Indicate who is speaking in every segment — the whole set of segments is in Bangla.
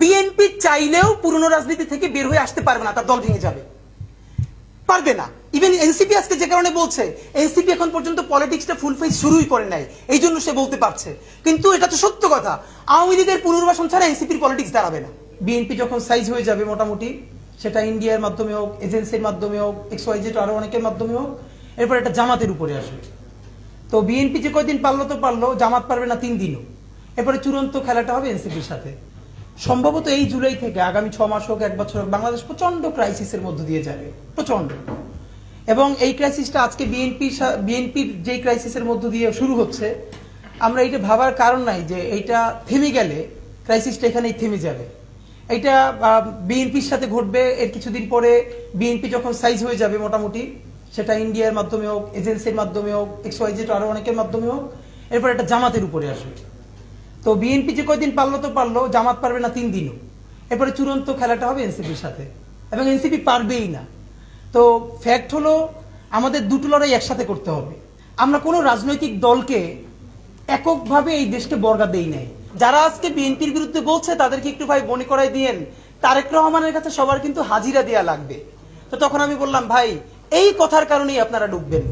Speaker 1: বিএনপি চাইলেও পুরনো রাজনীতি থেকে বের হয়ে আসতে পারবে না, তার দল ভেঙে যাবে, পারবে না। ইভেন এনসিপি আজকে যে কারণে বলছে, এনসিপি এখন পর্যন্ত পলিটিক্সটা ফুল ফেজ শুরুই করে নাই, এই জন্য সে বলতে পারছে। কিন্তু এটা তো সত্য কথা, আওয়ামী লীগের পুনর্বাসন ছাড়া এনসিপির পলিটিক্স দাঁড়াবে না। বিএনপি যখন সাইজ হয়ে যাবে মোটামুটি, সেটা ইন্ডিয়ার মাধ্যমে হোক, এজেন্সির মাধ্যমে হোক, XYZ আরো অনেকের মাধ্যমে হোক, এরপর এটা জামাতের উপরে আসবে। তো বিএনপি যে কয়দিন পারলো তো পারলো, জামাত পারবে না 3 দিনও। এরপরে চূড়ান্ত খেলাটা হবে এনসিপির সাথে। সম্ভবত এই জুলাই থেকে আগামী 6 মাস হোক, 1 বছর হোক, বাংলাদেশ প্রচন্ড ক্রাইসিসের মধ্য দিয়ে যাবে, প্রচন্ড। এবং এই ক্রাইসিসটা আজকে বিএনপির যে ক্রাইসিসের মধ্য দিয়ে শুরু হচ্ছে, আমরা এটা ভাবার কারণ নাই যে এইটা থেমে গেলে ক্রাইসিসটা এখানেই থেমে যাবে। এটা বিএনপির সাথে ঘটবে এর কিছুদিন পরে। বিএনপি যখন সাইজ হয়ে যাবে মোটামুটি, সেটা ইন্ডিয়ার মাধ্যমে হোক, এজেন্সির মাধ্যমে হোক, XYZ আরো অনেকের মাধ্যমে হোক, এরপর এটা জামাতের উপরে আসবে। তো বিএনপি যে কয়দিন পারলো তো পারলো, জামাত পারবে না 3 দিনও। এরপরে চূড়ান্ত খেলাটা হবে এনসিপির সাথে, এবং এনসিপি পারবেই না। তো ফ্যাক্ট হলো আমাদের দুটো লড়াই একসাথে করতে হবে। আমরা কোনো রাজনৈতিক দলকে এককভাবে এই দেশকে বর্গা দেই নাই। যারা আজকে বিএনপির বিরুদ্ধে বলছে তাদেরকে একটু ভাই মনে করাই দিয়েন, তারেক রহমানের কাছে সবার কিন্তু হাজিরা দেয়া লাগবে। তো তখন আমি বললাম, ভাই এই কথার কারণেই আপনারা ডুববেন।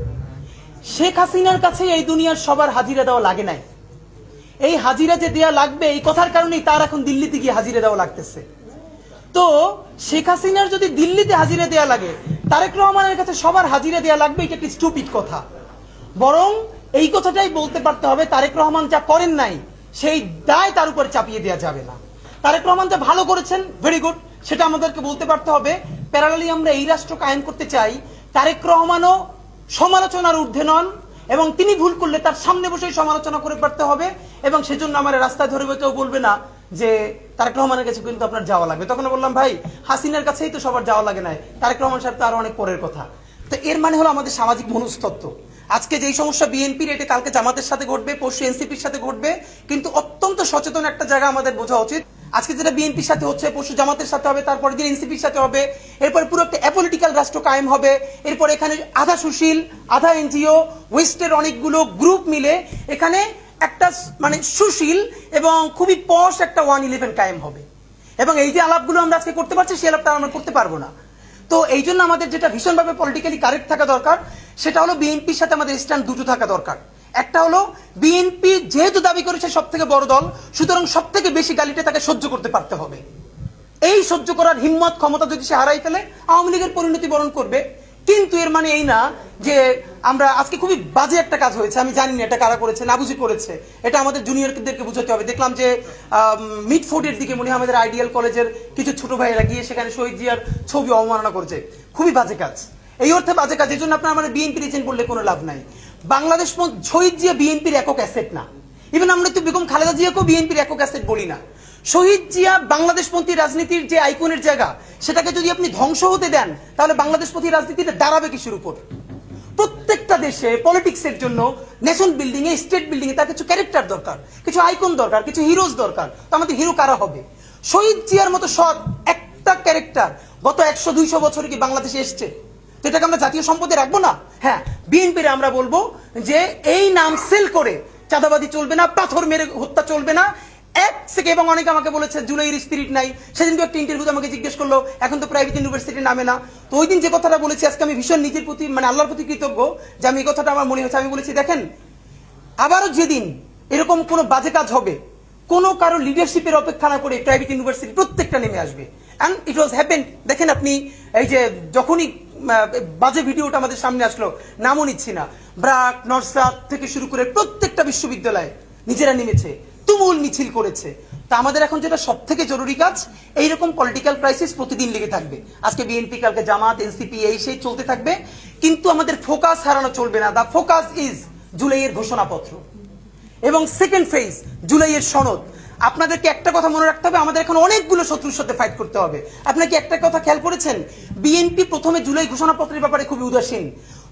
Speaker 1: শেখ হাসিনার কাছে এই দুনিয়ার সবার হাজিরা দেওয়া লাগে নাই। এই হাজিরা যে দেয়া লাগবে এই কথার কারণেই তার এখন দিল্লিতে গিয়ে হাজিরা দেওয়া লাগতেছে। তো শেখ হাসিনার যদি দিল্লিতে হাজিরা দেয়া লাগে, তারেক রহমানের কাছে সবার হাজিরা দেয়া লাগবে, এটা একটি স্টুপিড কথা। বরং এই কথাটাই বলতে পারতে হবে, তারেক রহমান যা করেন নাই সেই দায় তার উপর চাপিয়ে দেওয়া যাবে না। তারেক রহমান যা ভালো করেছেন, ভেরি গুড, সেটা আমাদেরকে বলতে পারতে হবে। প্যারালালি আমরা এই রাষ্ট্র কায়েম করতে চাই, তারেক রহমানও সমালোচনার ঊর্ধ্বে নন, এবং তিনি ভুল করলে তার সামনে বসেই সমালোচনা করে পারতে হবে। এবং সেজন্য আমার রাস্তায় ধরে কেউ বলবে না যে তারেক রহমানের কাছে কিন্তু আপনার যাওয়া লাগবে। তখন বললাম, ভাই হাসিনার কাছেই তো সবার যাওয়া লাগে নাই, তারেক রহমান সাহেব তো আরো অনেক পরের কথা। তো এর মানে হলো আমাদের সামাজিক মনস্তত্ত্ব। আজকে যেই সমস্যা বিএনপির, এটা কালকে জামাতের সাথে ঘটবে, পরশু এনসিপির সাথে ঘটবে। কিন্তু অত্যন্ত সচেতন একটা জায়গা আমাদের বোঝা উচিত, আজকে যেটা বিএনপির সাথে হচ্ছে পরশু জামাতের সাথে হবে, তারপরে দিন এনসিপির সাথে হবে, এরপর পুরো একটা অ্যাপলিটিক্যাল রাষ্ট্র কায়েম হবে। এরপর এখানে আধা সুশীল, আধা এনজিও, ওয়েস্টের অনেকগুলো গ্রুপ মিলে এখানে একটা মানে সুশীল এবং খুবই পশ একটা 1-11 কায়েম হবে। এবং এই যে আলাপগুলো আমরা আজকে করতে পারছি, সেই আলাপটা আমরা করতে পারবো না। তো এই জন্য আমাদের যেটা ভীষণভাবে পলিটিক্যালি কারেক্ট থাকা দরকার, সেটা হলো বিএনপির সাথে আমাদের স্ট্যান্ড দুটো থাকা দরকার। একটা হলো বিএনপি যেহেতু দাবি করেছে সব থেকে বড় দল, সুতরাং সব থেকে বেশি গালিটা তাকে সহ্য করতে পারতে হবে। এই সহ্য করার হিম্মত ক্ষমতা যদি সে হারাই ফেলে, আওয়ামী লীগের পরিণতি বরণ করবে। কিন্তু এর মানে এই না যে আমরা আজকে খুবই বাজে একটা কাজ হয়েছে, আমি জানি না এটা কারা করেছে, না বুঝি করেছে, এটা আমাদের জুনিয়রদেরকে বুঝাতে হবে। দেখলাম যে মিডফোর্ডের দিকে মনে হয় আমাদের আইডিয়াল কলেজের কিছু ছোট ভাইয়েরা গিয়ে সেখানে শহীদ জিয়ার ছবি অবমাননা করেছে। খুবই বাজে কাজ, এই অর্থে বাজে কাজ। এই জন্য আপনার আমাদের বিএনপির এজেন্ট বললে কোনো লাভ নাই। বাংলাদেশ শহীদ জিয়া বিএনপির একক অ্যাসেট না। ইভেন আমরা তো বেগম খালেদা জিয়াকেও বিএনপির একক অ্যাসেট বলি না। শহীদ জিয়া বাংলাদেশপন্থী রাজনীতির যে আইকনের জায়গা, সেটাকে যদি আপনি ধ্বংস হতে দেন, তাহলে বাংলাদেশপন্থী রাজনীতিটা দাঁড়াবে কিসের উপর? প্রত্যেকটা দেশে পলিটিক্সের জন্য, নেশন বিল্ডিং এ, স্টেট বিল্ডিং এ তার কিছু ক্যারেক্টার দরকার, কিছু আইকন দরকার, কিছু হিরোজ দরকার। তো আমাদের হিরো কারা হবে? শহীদ জিয়ার মতো সৎ একটা ক্যারেক্টার গত 100-200 বছরে কি বাংলাদেশে এসছে? তো এটাকে আমরা জাতীয় সম্পদে রাখবো না? হ্যাঁ, বিএনপির আমরা বলবো যে এই নাম সেল করে চাঁদাবাদী চলবে না, পাথর মেরে হত্যা চলবে না। এক সেকেন্ড। এবং অনেকে আমাকে বলেছে জুলাইয়ের স্পিরিট নাই। সেদিন একটা ইন্টারভিউতে আমাকে জিজ্ঞেস করলো, এখন তো প্রাইভেট ইউনিভার্সিটি নামে না। তো ওই দিন যে কথাটা বলেছি, আজকে আমি ভীষণ নিজের প্রতি মানে আল্লাহর প্রতি কৃতজ্ঞ যে আমি এই কথাটা আমার মনে হয়েছে। আমি বলেছি, দেখেন আবারও যেদিন এরকম কোনো বাজে কাজ হবে, কোনো কারো লিডারশিপের অপেক্ষা না করে প্রাইভেট ইউনিভার্সিটি প্রত্যেকটা নেমে আসবে। And it was happened. দেখেন আপনি, এই যে যখনই বাজে ভিডিওটা আমাদের সামনে আসলো, নামও নিচ্ছি না, ব্র্যাক, নরসাদ থেকে শুরু করে প্রত্যেকটা বিশ্ববিদ্যালয়ে নিজেরা নেমেছে, তুমুল মিছিল করেছে। তা আমাদের এখন যেটা সব থেকে জরুরি কাজ, এইরকম পলিটিক্যাল ক্রাইসিস প্রতিদিন লেগে থাকবে। আজকে বিএনপি, কালকে জামাত, এনসিপি, এই সেই চলতে থাকবে। কিন্তু আমাদের ফোকাস হারানো চলবে না। দা ফোকাস ইজ জুলাইয়ের ঘোষণাপত্র এবং সেকেন্ড ফেজ জুলাইয়ের সনদ। আপনাদেরকে একটা কথা মনে রাখতে হবে, আমাদের এখন অনেকগুলো শত্রুর সাথে ফাইট করতে হবে। আপনাকে একটা কথা খেয়াল করেছেন, বিএনপি প্রথমে জুলাই ঘোষণাপত্রের ব্যাপারে খুবই উদাসীন।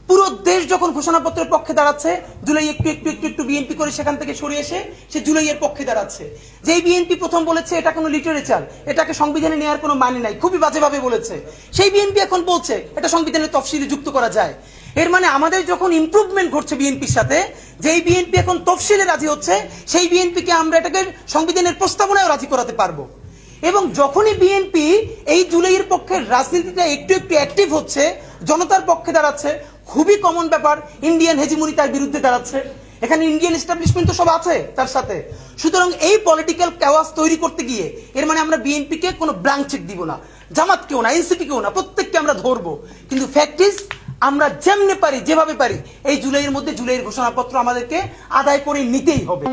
Speaker 1: পুরো দেশ যখন ঘোষণাপত্রের পক্ষে দাঁড়াচ্ছে, জুলাই একটু একটু একটু একটু বিএনপি করে সেখান থেকে সরে এসে সে জুলাইয়ের পক্ষে দাঁড়াচ্ছে। যেই বিএনপি প্রথম বলেছে এটা কোনো লিটারেচার, এটাকে সংবিধানে নেওয়ার কোনো মানে নাই, খুবই বাজেভাবে বলেছে, সেই বিএনপি এখন বলছে এটা সংবিধানের তফসিলে যুক্ত করা যায়। এর মানে আমাদের যখন ইমপ্রুভমেন্ট ঘটছে বিএনপির সাথে, যেই বিএনপি এখন তফসিলে রাজি হচ্ছে, সেই বিএনপিকে আমরা এটাকে সংবিধানের প্রস্তাবনায় রাজি করাতে পারবো। এবং যখনই বিএনপি এই জুলাইয়ের পক্ষে রাজনীতিটা একটু একটু অ্যাক্টিভ হচ্ছে, জনতার পক্ষে দাঁড়াচ্ছে, খুবই কমন ব্যাপার, ইন্ডিয়ান হেজিমনি তার বিরুদ্ধে দাঁড়াচ্ছে, এখানে ইন্ডিয়ান এস্টাবলিশমেন্ট তো সব আছে তার সাথে। সুতরাং এই পলিটিক্যাল ক্যাওয়াস তৈরি করতে গিয়ে এর মানে আমরা বিএনপিকে কোনো ব্ল্যাঙ্ক চেক দিব না, জামাতকেও না, এনসিপিকেও না, প্রত্যেককে আমরা ধরবো। কিন্তু ফ্যাক্ট ইজ আমরা যেমনি পারি, যেভাবে পারি, এই জুলাইয়ের মধ্যে জুলাইয়ের ঘোষণাপত্র আমাদেরকে আদায় করে নিতেই হবে।